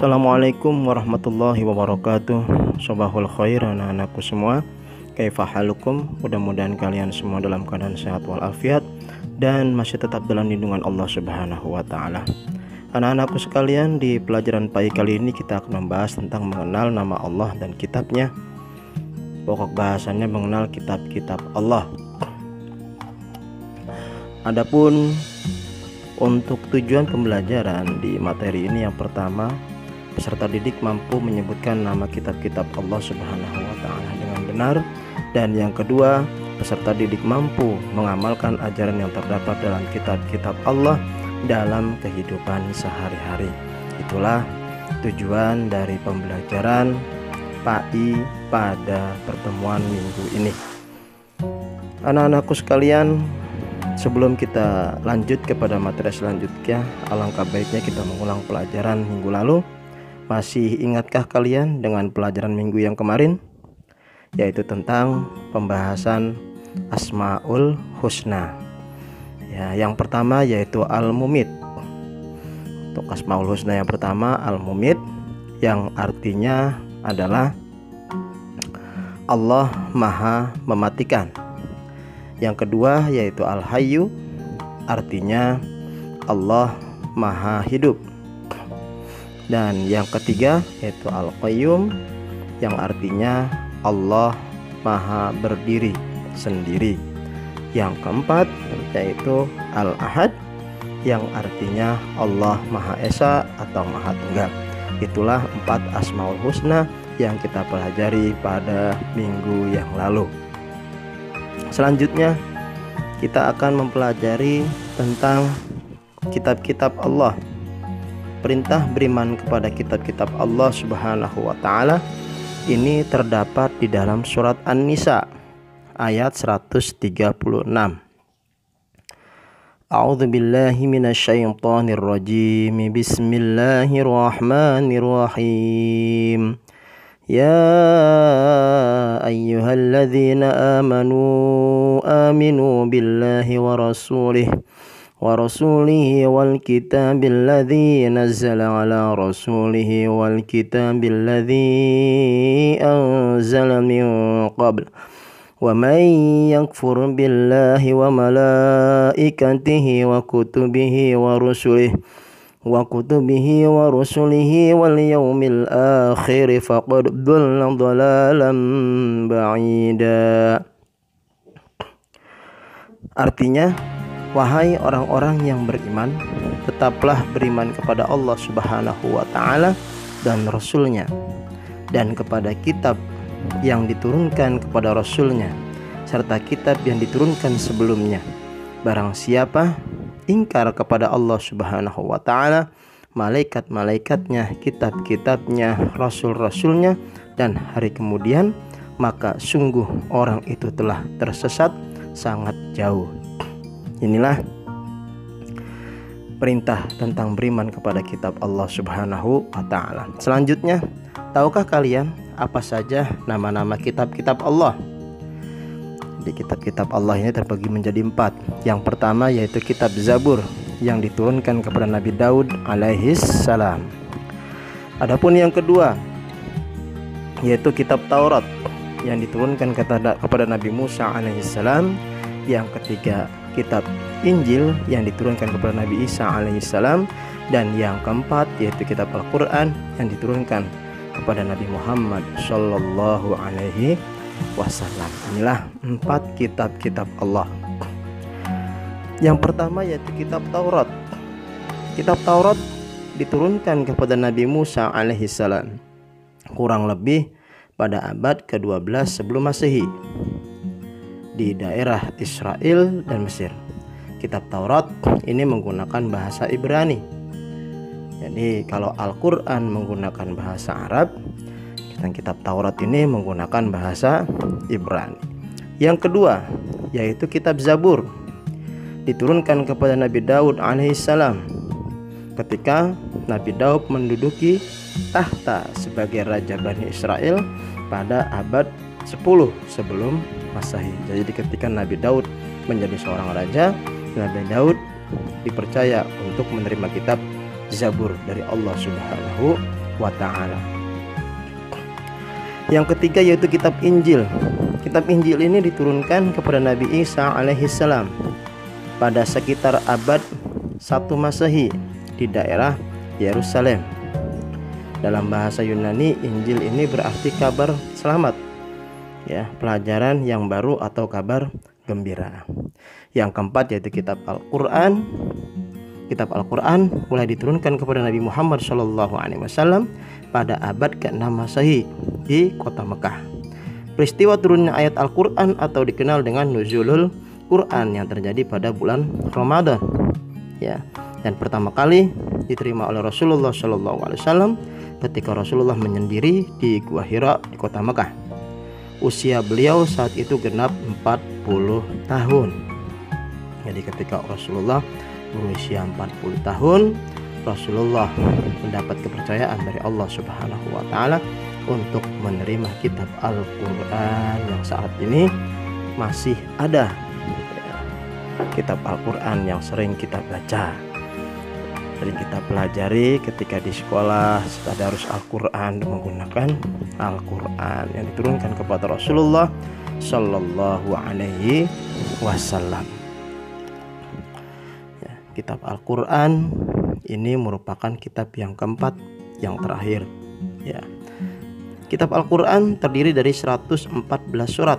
Assalamualaikum warahmatullahi wabarakatuh. Sobahul khair anak-anakku semua. Kaifa halukum? Mudah-mudahan kalian semua dalam keadaan sehat walafiat dan masih tetap dalam lindungan Allah Subhanahu wa taala. Anak-anakku sekalian, di pelajaran pagi kali ini kita akan membahas tentang mengenal nama Allah dan kitabnya. Pokok bahasannya mengenal kitab-kitab Allah. Adapun untuk tujuan pembelajaran di materi ini, yang pertama, peserta didik mampu menyebutkan nama kitab-kitab Allah Subhanahu wa taala dengan benar, dan yang kedua, peserta didik mampu mengamalkan ajaran yang terdapat dalam kitab-kitab Allah dalam kehidupan sehari-hari. Itulah tujuan dari pembelajaran PAI pada pertemuan minggu ini. Anak-anakku sekalian, sebelum kita lanjut kepada materi selanjutnya, alangkah baiknya kita mengulang pelajaran minggu lalu. Masih ingatkah kalian dengan pelajaran minggu yang kemarin? Yaitu tentang pembahasan Asmaul Husna. Ya, yang pertama yaitu Al-Mumit. Untuk Asmaul Husna yang pertama Al-Mumit, yang artinya adalah Allah Maha Mematikan. Yang kedua yaitu Al-Hayyu, artinya Allah Maha Hidup. Dan yang ketiga yaitu Al-Qayyum, yang artinya Allah Maha Berdiri sendiri. Yang keempat yaitu Al-Ahad, yang artinya Allah Maha Esa atau Maha Tunggal. Itulah 4 Asmaul Husna yang kita pelajari pada minggu yang lalu. Selanjutnya kita akan mempelajari tentang kitab-kitab Allah. Perintah beriman kepada kitab-kitab Allah Subhanahu wa taala ini terdapat di dalam surat An-Nisa ayat 136. A'udzu billahi minasyaitonir rajim. Bismillahirrahmanirrahim. Ya ayyuhalladzina amanu aminu billahi wa rasulihi wal kitabil ladzi nazzala ala rasulihi wal kitabil ladzi anzala min qabl. Wa man yakfur billahi wa malaikatihi wa kutubihi wa rusulihi wal yawmil akhir faqad dhalla dhalalan ba'ida. Artinya, wahai orang-orang yang beriman, tetaplah beriman kepada Allah Subhanahu wa taala dan Rasulnya, dan kepada kitab yang diturunkan kepada Rasulnya, serta kitab yang diturunkan sebelumnya. Barang siapa ingkar kepada Allah Subhanahu wa taala, malaikat-malaikatnya, kitab-kitabnya, rasul-rasulnya, dan hari kemudian, maka sungguh orang itu telah tersesat sangat jauh. Inilah perintah tentang beriman kepada kitab Allah Subhanahu wa taala. Selanjutnya, tahukah kalian apa saja nama-nama kitab-kitab Allah? Di kitab-kitab Allah ini terbagi menjadi 4. Yang pertama yaitu kitab Zabur, yang diturunkan kepada Nabi Daud alaihis salam. Adapun yang kedua yaitu kitab Taurat, yang diturunkan kepada Nabi Musa alaihis salam. Yang ketiga kitab Injil, yang diturunkan kepada Nabi Isa alaihis salam. Dan yang keempat yaitu kitab Al-Quran, yang diturunkan kepada Nabi Muhammad sallallahu alaihi wasallam. Inilah 4 kitab-kitab Allah. Yang pertama yaitu kitab Taurat. Kitab Taurat diturunkan kepada Nabi Musa alaihi salam kurang lebih pada abad ke-12 sebelum Masehi di daerah Israel dan Mesir. Kitab Taurat ini menggunakan bahasa Ibrani. Jadi kalau Al-Quran menggunakan bahasa Arab, dan kitab Taurat ini menggunakan bahasa Ibrani. Yang kedua yaitu kitab Zabur, diturunkan kepada Nabi Daud alaihissalam ketika Nabi Daud menduduki tahta sebagai raja Bani Israel pada abad 10 sebelum Masehi. Jadi ketika Nabi Daud menjadi seorang raja, Nabi Daud dipercaya untuk menerima kitab Zabur dari Allah Subhanahu wa ta'ala. Yang ketiga yaitu kitab Injil. Kitab Injil ini diturunkan kepada Nabi Isa alaihissalam pada sekitar abad 1 Masehi di daerah Yerusalem. Dalam bahasa Yunani, Injil ini berarti kabar selamat, ya, pelajaran yang baru atau kabar gembira. Yang keempat yaitu kitab Al-Quran. Kitab Al-Quran mulai diturunkan kepada Nabi Muhammad SAW pada abad ke-6 Masehi di kota Mekah. Peristiwa turunnya ayat Al-Quran atau dikenal dengan Nuzulul Quran yang terjadi pada bulan Ramadan, ya, dan pertama kali diterima oleh Rasulullah SAW ketika Rasulullah menyendiri di Gua Hira di kota Mekah. Usia beliau saat itu genap 40 tahun. Jadi ketika Rasulullah berusia 40 tahun, Rasulullah mendapat kepercayaan dari Allah Subhanahu wa Ta'ala untuk menerima kitab Al-Quran yang saat ini masih ada, ya, kitab Al-Quran yang sering kita baca, sering kita pelajari ketika di sekolah, tadarus Al-Quran menggunakan Al-Quran yang diturunkan kepada Rasulullah Sallallahu Alaihi Wasallam. Ya, kitab Al-Quran ini merupakan kitab yang keempat, yang terakhir, ya. Kitab Al-Quran terdiri dari 114 surat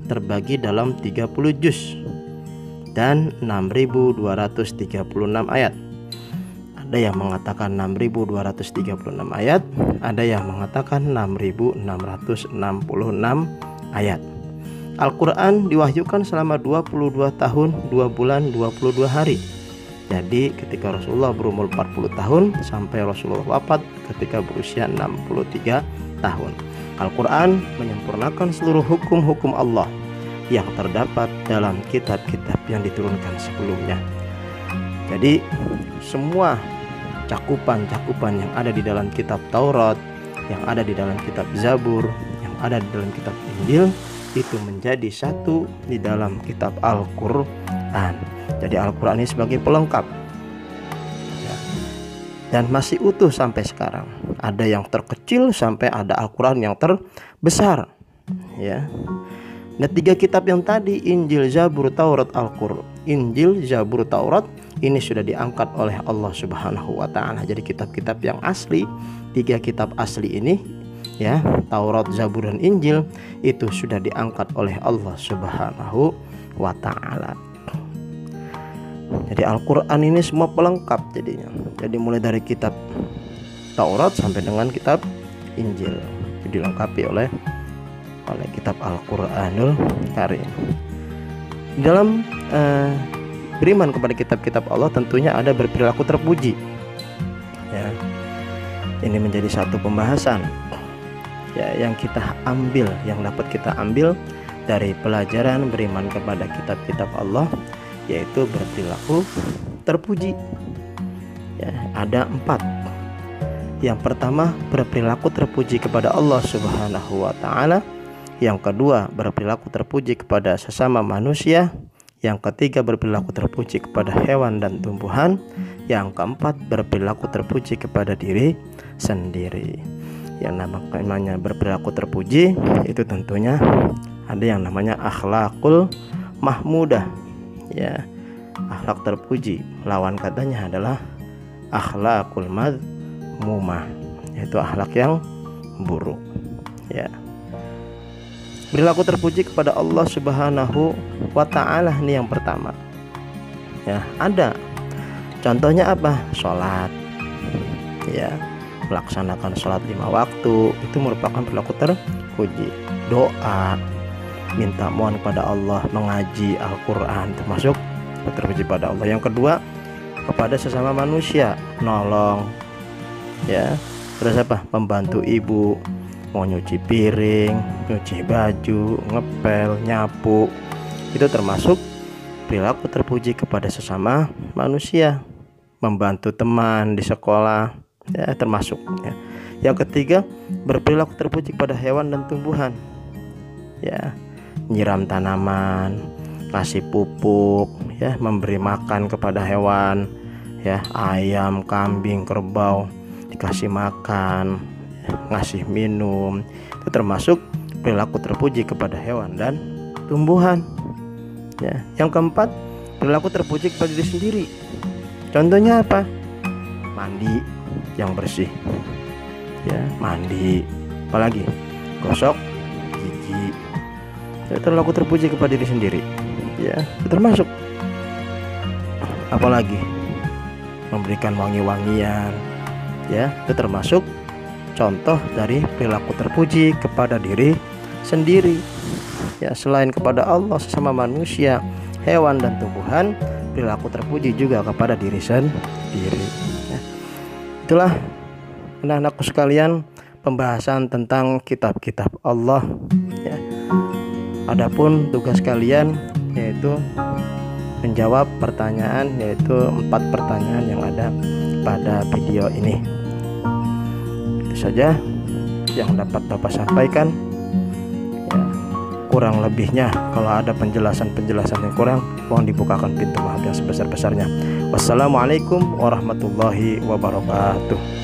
terbagi dalam 30 juz dan 6.236 ayat. Ada yang mengatakan 6.236 ayat, ada yang mengatakan 6.666 ayat. Al-Quran diwahyukan selama 22 tahun 2 bulan 22 hari. Jadi ketika Rasulullah berumur 40 tahun sampai Rasulullah wafat ketika berusia 63 tahun. Al-Quran menyempurnakan seluruh hukum-hukum Allah yang terdapat dalam kitab-kitab yang diturunkan sebelumnya. Jadi semua cakupan-cakupan yang ada di dalam kitab Taurat, yang ada di dalam kitab Zabur, yang ada di dalam kitab Injil itu menjadi satu di dalam kitab Al-Quran. Jadi Al-Quran ini sebagai pelengkap, ya, dan masih utuh sampai sekarang. Ada yang terkecil sampai ada Al-Quran yang terbesar, ya. Nah, 3 kitab yang tadi, Injil, Zabur, Taurat, Al-Quran, Injil, Zabur, Taurat, ini sudah diangkat oleh Allah Subhanahu wa Ta'ala. Jadi kitab-kitab yang asli, 3 kitab asli ini, ya, Taurat, Zabur, dan Injil, itu sudah diangkat oleh Allah Subhanahu wa Ta'ala. Jadi Al-Quran ini semua pelengkap jadinya. Jadi mulai dari kitab Taurat sampai dengan kitab Injil dilengkapi oleh kitab Al-Quranul Karim. Dalam beriman kepada kitab-kitab Allah tentunya ada berperilaku terpuji, ya. Ini menjadi satu pembahasan, ya, yang kita ambil, yang dapat kita ambil dari pelajaran beriman kepada kitab-kitab Allah, yaitu berperilaku terpuji, ya. Ada 4. Yang pertama, berperilaku terpuji kepada Allah Subhanahu wa Ta'ala. Yang kedua, berperilaku terpuji kepada sesama manusia. Yang ketiga, berperilaku terpuji kepada hewan dan tumbuhan. Yang keempat, berperilaku terpuji kepada diri sendiri. Yang namanya berperilaku terpuji itu tentunya ada yang namanya akhlakul mahmudah, ya, akhlak terpuji. Lawan katanya adalah akhlakul madmumah, yaitu akhlak yang buruk, ya. Perilaku terpuji kepada Allah Subhanahu wa Ta'ala ini yang pertama, ya. Ada contohnya apa? Sholat, ya, melaksanakan sholat 5 waktu itu merupakan perilaku terpuji. Doa, minta mohon kepada Allah, mengaji Al-Quran termasuk terpuji pada Allah. Yang kedua, kepada sesama manusia, nolong, ya. Terus apa? Membantu ibu, mau nyuci piring, nyuci baju, ngepel, nyapu, itu termasuk perilaku terpuji kepada sesama manusia. Membantu teman di sekolah, ya, termasuk, ya. Yang ketiga, berperilaku terpuji kepada hewan dan tumbuhan, ya, nyiram tanaman, kasih pupuk, ya, memberi makan kepada hewan, ya, ayam, kambing, kerbau, dikasih makan, ngasih minum, itu termasuk perilaku terpuji kepada hewan dan tumbuhan. Ya, yang keempat, perilaku terpuji kepada diri sendiri. Contohnya apa? Mandi yang bersih. Ya, mandi. Apalagi? Gosok gigi. Itu perilaku terpuji kepada diri sendiri. Ya, itu termasuk. Apalagi? Memberikan wangi-wangian. Ya, itu termasuk contoh dari perilaku terpuji kepada diri sendiri. Ya, selain kepada Allah, sesama manusia, hewan dan tumbuhan, perilaku terpuji juga kepada diri sendiri. Ya. Itulah anak-anakku sekalian, pembahasan tentang kitab-kitab Allah. Ya. Adapun tugas kalian yaitu menjawab pertanyaan, yaitu 4 pertanyaan yang ada pada video ini. Itu saja yang dapat Bapak sampaikan. Ya, kurang lebihnya kalau ada penjelasan-penjelasan yang kurang, mohon dibukakan pintu maaf yang sebesar-besarnya. Wassalamualaikum warahmatullahi wabarakatuh.